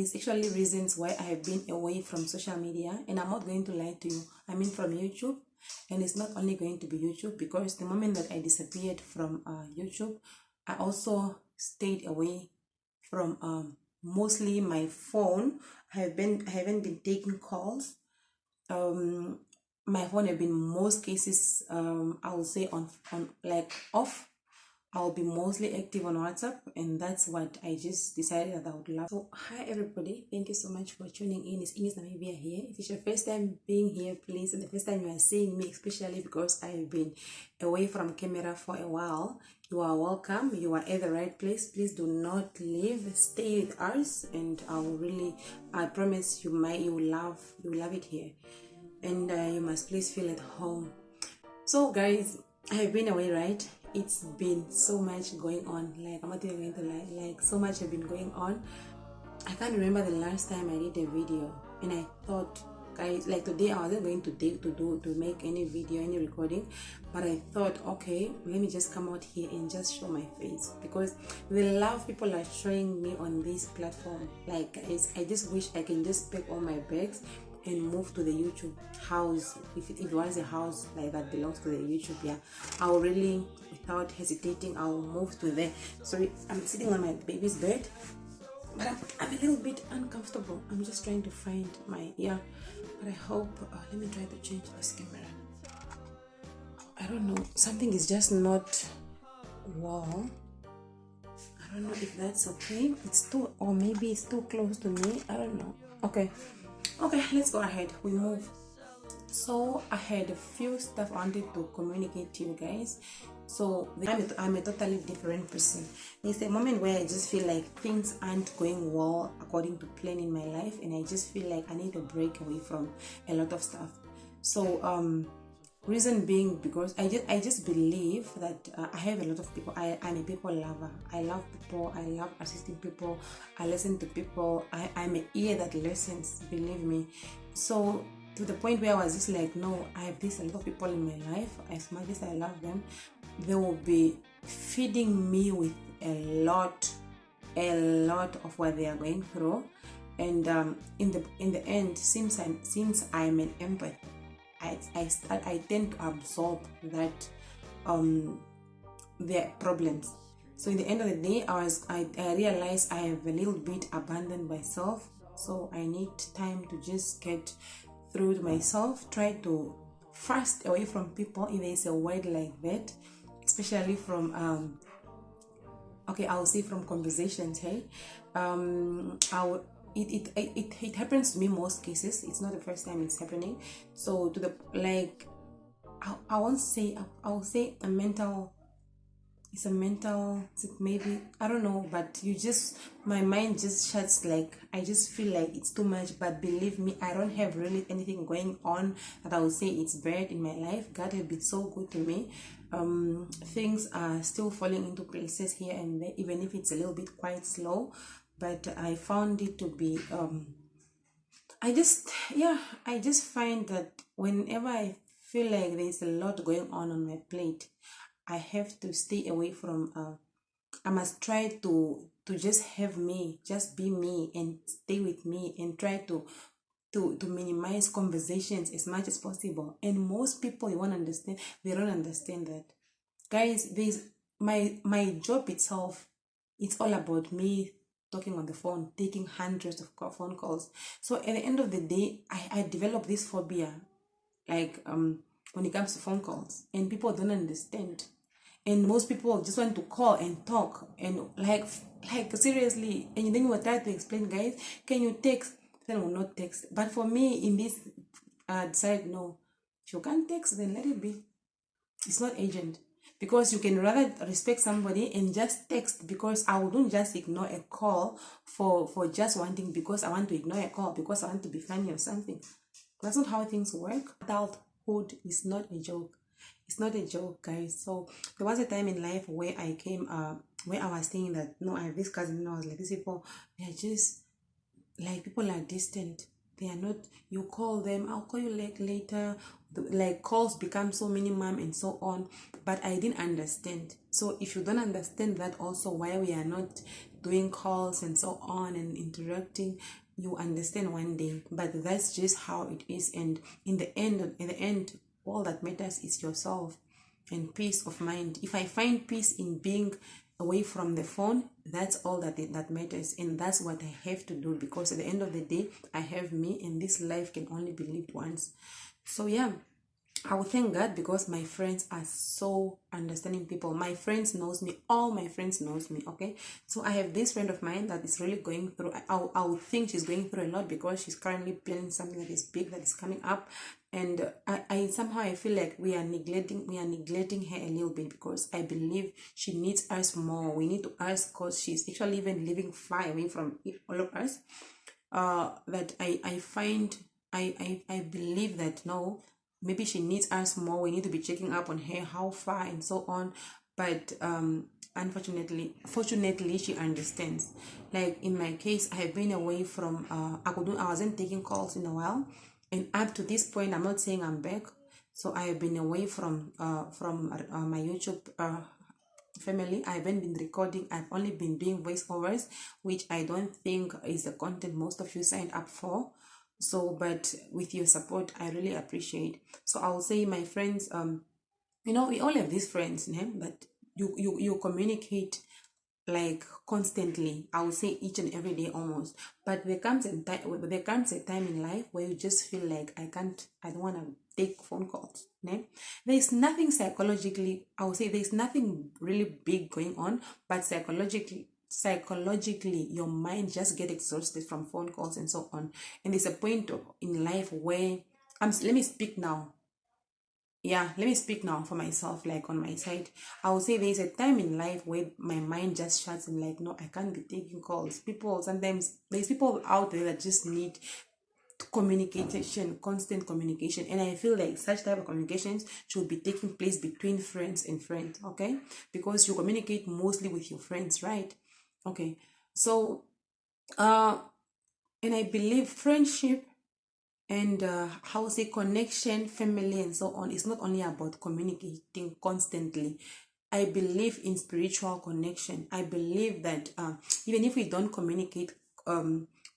there's actually reasons why I have been away from social media, and I'm not going to lie to you. I mean, from YouTube. And it's not only going to be YouTube, because the moment that I disappeared from YouTube, I also stayed away from mostly my phone. I haven't been taking calls. My phone have been most cases, I will say on like off. I'll be mostly active on WhatsApp, and that's what I just decided that I would love. So hi everybody, thank you so much for tuning in. It's newsNamibia here. If it's your first time being here, please, and the first time you are seeing me, especially because I've been away from camera for a while, you are welcome. You are at the right place. Please do not leave. Stay with us, and I promise you will love it here, and you must please feel at home. So guys, I have been away, right? It's been so much going on. Like, I'm not even going to lie. Like, so much have been going on. I can't remember the last time I did a video, and I thought, guys, like today I wasn't going to make any video, any recording, but I thought, okay, let me just come out here and just show my face, because the love people are showing me on this platform, like, I just wish I can just pack all my bags and move to the YouTube house. If it was a house like that belongs to the YouTube, yeah, I'll really, without hesitating, I'll move to there. Sorry, I'm sitting on my baby's bed, but I'm a little bit uncomfortable. I'm just trying to find my but I hope, let me try to change this camera. I don't know, something is just not wow. I don't know if that's okay. It's too, or maybe it's too close to me. I don't know. Okay, let's go ahead. We move. So I had a few stuff I wanted to communicate to you guys. So I'm a totally different person. There's a moment where I just feel like things aren't going well according to plan in my life, and I just feel like I need to break away from a lot of stuff. So reason being, because I just believe that I have a lot of people. I'm a people lover. I love people. I love assisting people. I listen to people. I'm an ear that listens, believe me. So to the point where I was just like, no, I have a lot of people in my life. As much as I love them, they will be feeding me with a lot of what they are going through. And in the end, since I'm an empath, I tend to absorb that their problems. So in the end of the day, I realized I have a little bit abandoned myself. So I need time to just get through to myself, try to fast away from people, if there is a word like that, especially from I will say from conversations. Hey, it happens to me most cases. It's not the first time it's happening. So to the like, I won't say, I will say a mental. It's a mental, maybe, I don't know, but my mind just shuts. Like, I just feel like it's too much. But believe me, I don't have really anything going on that I would say it's bad in my life. God has been so good to me. Things are still falling into places here and there, even if it's a little bit quite slow. But I found it to be, I just find that whenever I feel like there's a lot going on my plate, I have to stay away from, I must try to just have me, just be me, and stay with me, and try to minimize conversations as much as possible. And most people, they don't understand that. Guys, there's my job itself, it's all about me talking on the phone, taking hundreds of phone calls. So at the end of the day, I developed this phobia, like when it comes to phone calls, and people don't understand. And most people just want to call and talk, and like seriously. And then you will try to explain, guys, can you text? Then will not text. But for me, in this, decided, no, if you can't text, then let it be. It's not urgent, because you can rather respect somebody and just text. Because I wouldn't just ignore a call for just wanting, because I want to ignore a call because I want to be funny or something. That's not how things work. Adulthood is not a joke. It's not a joke, guys. So there was a time in life where I came, where I was saying that, no, I have this cousin, and I was like, these people, they are just like, people are distant. They are not, you call them, I'll call you later. Like, calls become so minimum and so on. But I didn't understand. So if you don't understand that also, why we are not doing calls and so on and interacting, you understand one day. But that's just how it is. And in the end, all that matters is yourself and peace of mind. If I find peace in being away from the phone, that's all that matters, and that's what I have to do, because at the end of the day, I have me, and this life can only be lived once. So yeah, I will thank God, because my friends are so understanding people. My friends knows me. All my friends knows me. Okay, so I have this friend of mine that is really going through. I would think she's going through a lot, because she's currently planning something that is big, that is coming up, and I somehow I feel like we are neglecting her a little bit, because I believe she needs us more. We need to ask, because she's actually even living far away from all of us. That I find I believe that no, maybe she needs us more. We need to be checking up on her, how far and so on. But fortunately she understands. Like in my case, I have been away from I wasn't taking calls in a while, and up to this point, I'm not saying I'm back. So I have been away from my YouTube family. I haven't been recording. I've only been doing voiceovers, which I don't think is the content most of you signed up for. So, but with your support, I really appreciate. So I will say, my friends, we all have these friends, that you communicate like constantly. I would say each and every day almost. But there comes a time in life where you just feel like I don't want to take phone calls. There's nothing psychologically, I would say there's nothing really big going on, but psychologically your mind just get exhausted from phone calls and so on. And there's a point in life where let me speak now. Yeah, let me speak now for myself, like on my side. I would say there's a time in life where my mind just shuts and like, no, I can't be taking calls. Sometimes there's people out there that just need communication, constant communication. And I feel like such type of communications should be taking place between friends and friends, okay? Because you communicate mostly with your friends, right? Okay. So, and I believe friendship and how say connection, family, and so on, is not only about communicating constantly. I believe in spiritual connection. I believe that even if we don't communicate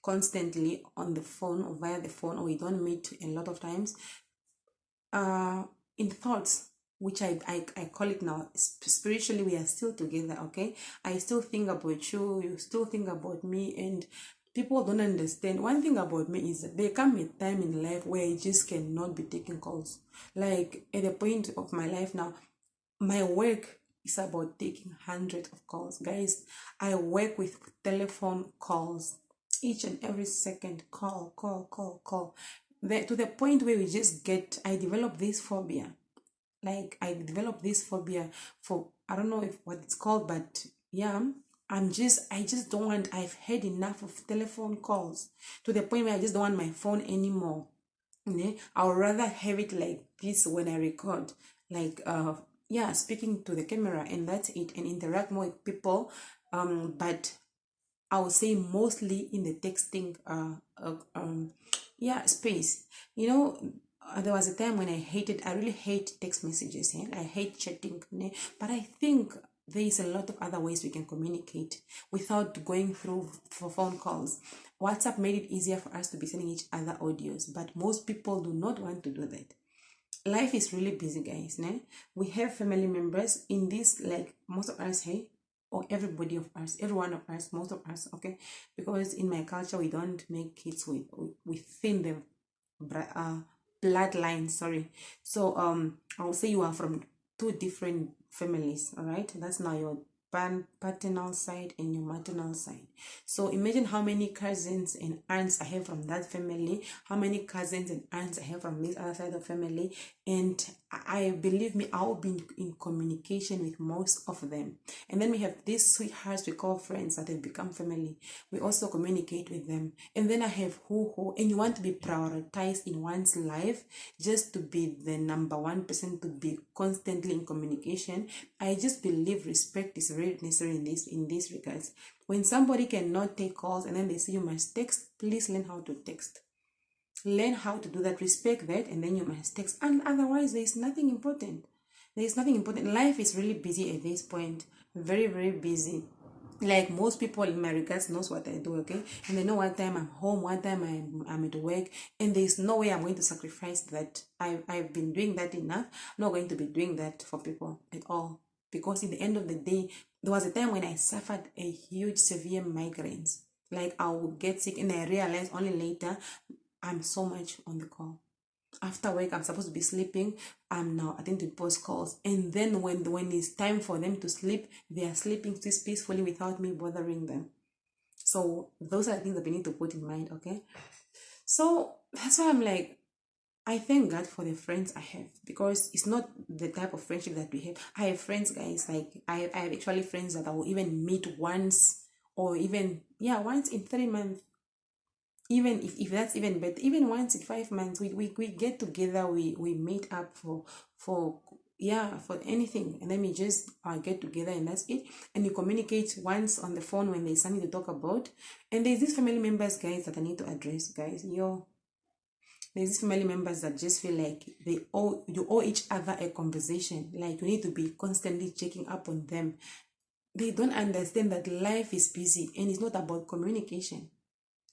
constantly on the phone or via the phone, or we don't meet a lot of times, in thoughts, which I call it now, spiritually we are still together. Okay, I still think about you, you still think about me, and people don't understand. One thing about me is that there come a time in life where I just cannot be taking calls. Like at the point of my life now, my work is about taking hundreds of calls. Guys, I work with telephone calls, each and every second, call. To the point where I develop this phobia. Like I developed this phobia for, I don't know if what it's called, but yeah, I just don't want, I've had enough of telephone calls, to the point where I just don't want my phone anymore. I would rather have it like this when I record, like yeah, speaking to the camera, and that's it, and interact more with people. But I would say mostly in the texting yeah, space. There was a time when I really hate text messages, I hate chatting, but I think there is a lot of other ways we can communicate without going through for phone calls. WhatsApp made it easier for us to be sending each other audios, but most people do not want to do that. Life is really busy, guys. We have family members in this, like most of us, hey, or everybody of us, every one of us, most of us, okay? Because in my culture, we don't make kids within the bloodline, sorry. So I'll say you are from two different families, all right? That's now your paternal side and your maternal side. So imagine how many cousins and aunts I have from that family, how many cousins and aunts I have from this other side of family, and I believe me, I'll be in communication with most of them. And then we have these sweethearts we call friends that have become family. We also communicate with them. And then I have who, and you want to be prioritized in one's life, just to be the number one person, to be constantly in communication. I just believe respect is very necessary in these regards. When somebody cannot take calls and then they say you must text, please learn how to text. Learn how to do that, respect that, and then you must text. And otherwise, there is nothing important. There is nothing important. Life is really busy at this point. Very, very busy. Like most people in my regards knows what I do, okay? And they know one time I'm home, one time I'm at work, and there's no way I'm going to sacrifice that. I've been doing that enough. I'm not going to be doing that for people at all. Because in the end of the day, there was a time when I suffered a huge severe migraines. Like I would get sick and I realized only later I'm so much on the call. After work, I'm supposed to be sleeping. I'm now attending post calls, and then when it's time for them to sleep, they are sleeping just peacefully without me bothering them. So those are things that we need to put in mind, okay? So that's why I'm like, I thank God for the friends I have, because it's not the type of friendship that we have. I have friends, guys, like I have actually friends that I will even meet once, or even, yeah, once in 3 months, even if that's even better, even once in 5 months, we get together, we meet up for yeah, for anything, and then we just get together, and that's it. And you communicate once on the phone when there's something to talk about. And there's these family members, guys, that I need to address, guys. There's these family members that just feel like you owe each other a conversation, like you need to be constantly checking up on them. They don't understand that life is busy and it's not about communication.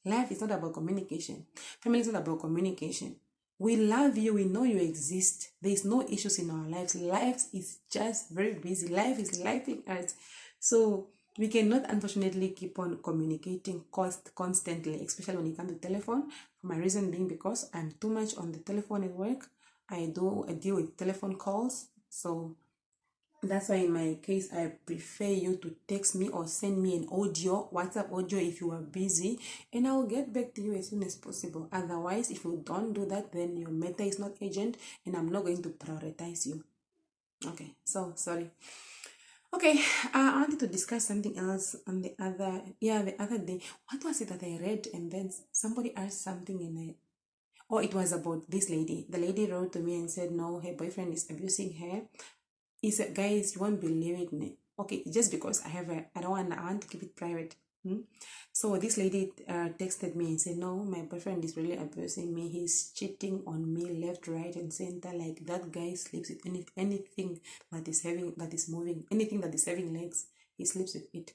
Life is not about communication. Family is not about communication. We love you. We know you exist. There is no issues in our lives. Life is just very busy. Life is life in us. So we cannot, unfortunately, keep on communicating constantly, especially when it comes to telephone. For my reason being because I'm too much on the telephone at work. I deal with telephone calls. So that's why in my case, I prefer you to text me or send me an audio, WhatsApp audio if you are busy, and I will get back to you as soon as possible. Otherwise, if you don't do that, then your matter is not urgent and I'm not going to prioritize you. Okay, so sorry. Okay, I wanted to discuss something else on the other day. What was it that I read and then somebody asked something and it was about this lady. The lady wrote to me and said, no, her boyfriend is abusing her. He said, guys, you won't believe it. Okay, just because I want to keep it private. So this lady texted me and said, no, my boyfriend is really abusing me. He's cheating on me left, right, and center. Like that guy sleeps with anything that is moving, anything that is having legs, he sleeps with it.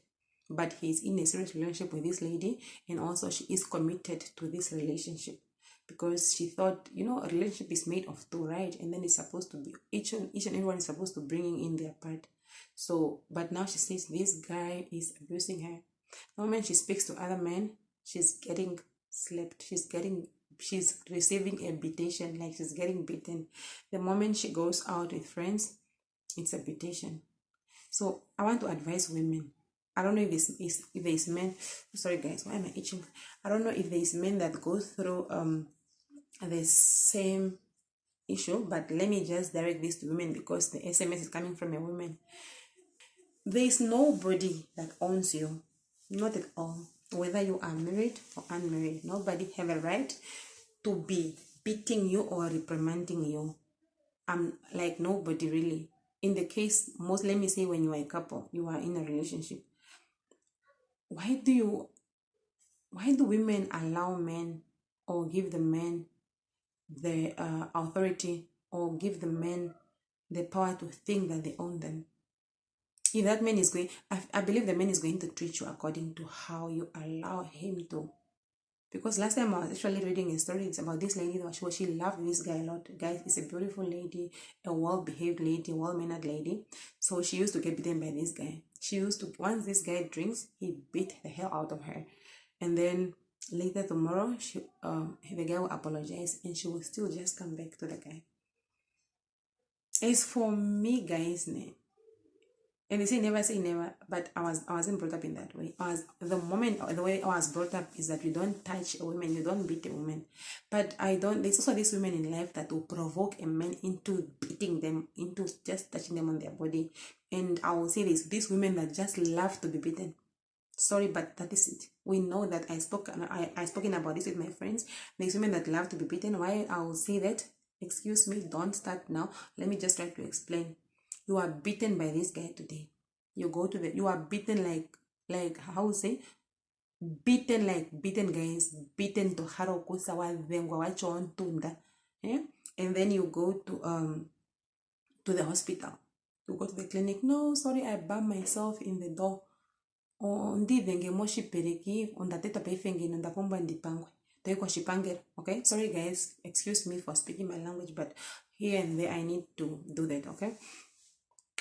But he's in a serious relationship with this lady, and also she is committed to this relationship because she thought, a relationship is made of two, right? And then it's supposed to be each and everyone is supposed to bring in their part. So, but now she says this guy is abusing her. The moment she speaks to other men, she's getting slapped. She's receiving a beating, like she's getting beaten. The moment she goes out with friends, it's a beating. So I want to advise women. I don't know if there's men. Sorry guys, why am I itching? I don't know if there's men that go through the same issue, but let me just direct this to women because the SMS is coming from a woman. There is nobody that owns you, not at all. Whether you are married or unmarried, nobody have a right to be beating you or reprimanding you. Like nobody really. In the case, let me say when you are a couple, you are in a relationship. Why do women allow men or give the men the authority or give the men the power to think that they own them? If that man is going, I believe the man is going to treat you according to how you allow him to. Because last time I was actually reading a story, it's about this lady that she loved this guy a lot. Guys, it's a beautiful lady, a well-behaved lady, a well-mannered lady. So she used to get beaten by this guy. Once this guy drinks, he beat the hell out of her. And then later tomorrow, the guy will apologize and she will still just come back to the guy. As for me, guys, and they say never, but I wasn't brought up in that way. The way I was brought up is that you don't touch a woman, you don't beat a woman. But there's also these women in life that will provoke a man into beating them, into just touching them on their body. And I will say this, these women that just love to be beaten. Sorry, but that is it. We know that I spoken about this with my friends. There's women that love to be beaten. Why I will say that, excuse me, don't start now. Let me just try to explain. You are beaten by this guy today. You are beaten like how say, beaten guys, beaten to harokusa wadhengwa wachontunda. Yeah? And then you go to the hospital. You go to the clinic. No, sorry, I bumped myself in the door. ndivenge moshipereki ondateta paifenge ndapomba ndipangwe toiko shipangero. Okay, sorry guys, excuse me for speaking my language, but here and there I need to do that. Okay,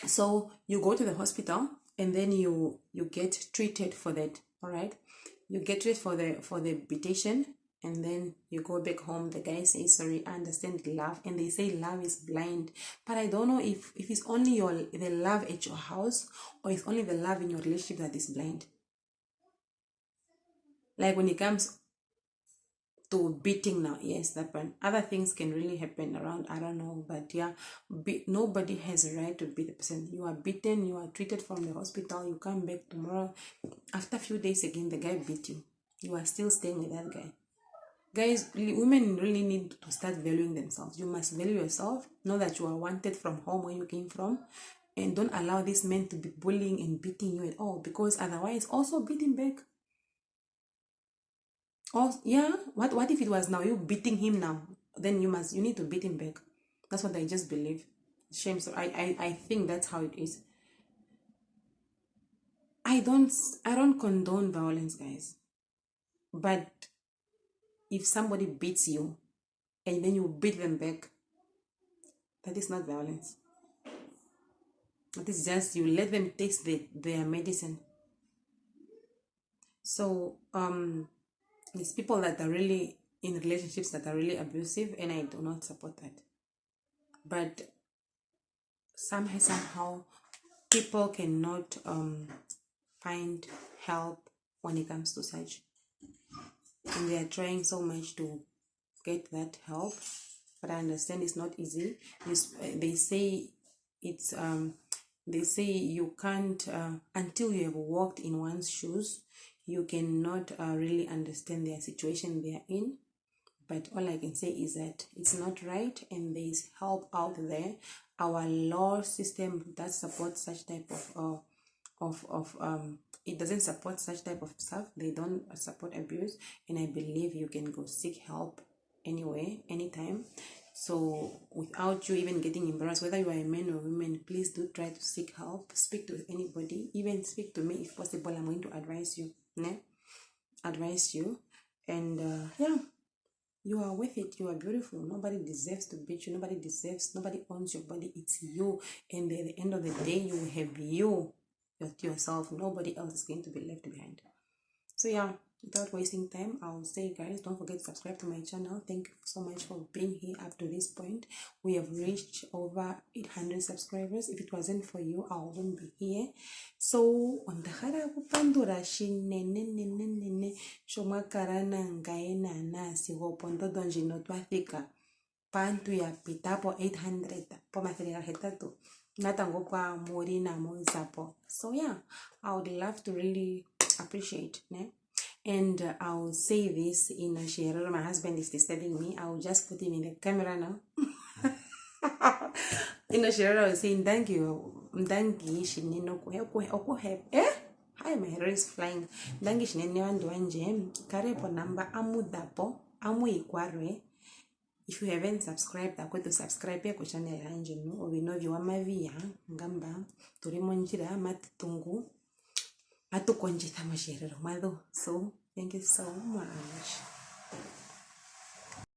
so you go to the hospital and then you get treated for that. All right, you get treated for the mutation, and then you go back home. The guy says, sorry, I understand love, and they say love is blind, but I don't know if it's only the love at your house, or it's only the love in your relationship that is blind. Like when it comes to beating now, yes, that one. Other things can really happen around, I don't know, but yeah, nobody has a right to beat the person. You are beaten, you are treated from the hospital, you come back tomorrow, after a few days again the guy beat you, you are still staying with that guy. Guys, women really need to start valuing themselves. You must value yourself, know that you are wanted from home where you came from, and don't allow these men to be bullying and beating you at all, because otherwise also beating back. Oh yeah, what if it was now you beating him now? Then you need to beat him back. That's what I just believe. Shame. So I think that's how it is. I don't condone violence, guys. But if somebody beats you and then you beat them back, that is not violence. That is just you let them taste their medicine. So there's people that are really in relationships that are really abusive, and I do not support that. But somehow people cannot find help when it comes to such, and they are trying so much to get that help, but I understand it's not easy. They say it's they say you can't until you have walked in one's shoes, you cannot really understand their situation they are in. But all I can say is that it's not right, and there is help out there. Our law system does support such type of it doesn't support such type of stuff. They don't support abuse, and I believe you can go seek help anyway, anytime. So without you even getting embarrassed, whether you are a man or woman, please do try to seek help. Speak to anybody, even speak to me if possible. I'm going to advise you, and yeah, you are worth it. You are beautiful. Nobody deserves to beat you. Nobody owns your body. It's you. And at the end of the day, you will have you yourself. Nobody else is going to be left behind. So yeah, without wasting time, I'll say, guys, don't forget to subscribe to my channel. Thank you so much for being here up to this point. We have reached over 800 subscribers. If it wasn't for you, I wouldn't be here. So on the hara kupandura shinene shomakarana ngaena nasi gopondo donji notwathika pantu ya pitapo 800 po mathirira hetatu natango kwa muri na moisapo. So yeah, I would love to really appreciate, ne? And I'll say this in a share. My husband is disturbing me. I'll just put him in the camera now. In a share, I was saying thank you. Hi, my hair is flying. Thank you. Karepo number amudapo amu ikwarwe. If you haven't subscribed, I'm going to subscribe to the channel. Or we know you are my via ngamba turimonjira matutungu. So thank you so much.